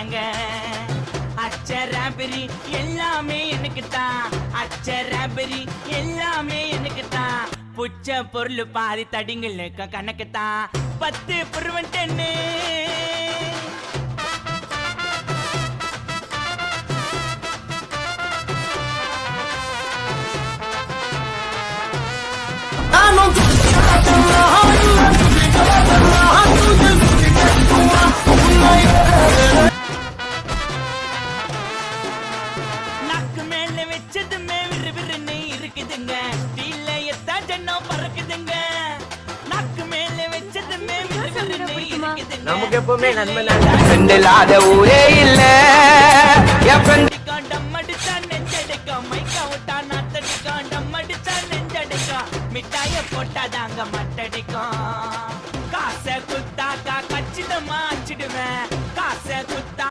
தானங்க. அச்சராபரி எல்லாமே எனக்கு தான், அச்சராபரி எல்லாமே எனக்கு தான். புச்ச பொருள் பாதி தடிங்களுக்கு கணக்கு தான், 10 புருவன் 10. நாக்கு மேல வச்சதுமே விறுவிறுன்னு இருக்குதுங்க, தீல எத்தா ஜன்னம் பறக்குதுங்க. நாக்கு மேல வச்சதுமே விறுவிறுன்னு இருக்குதுங்க. நமக்கு எப்பவுமே நண்பன் இல்லாத ஊரே இல்ல. டம் அடிச்சா நெஞ்சடிக்கா, மைக்கா விட்டா நாத்தடிக்கா. டம் அடிச்சா நெஞ்சடிக்கா, மிட்டாய போட்டாதாங்க மட்டடிக்கும்.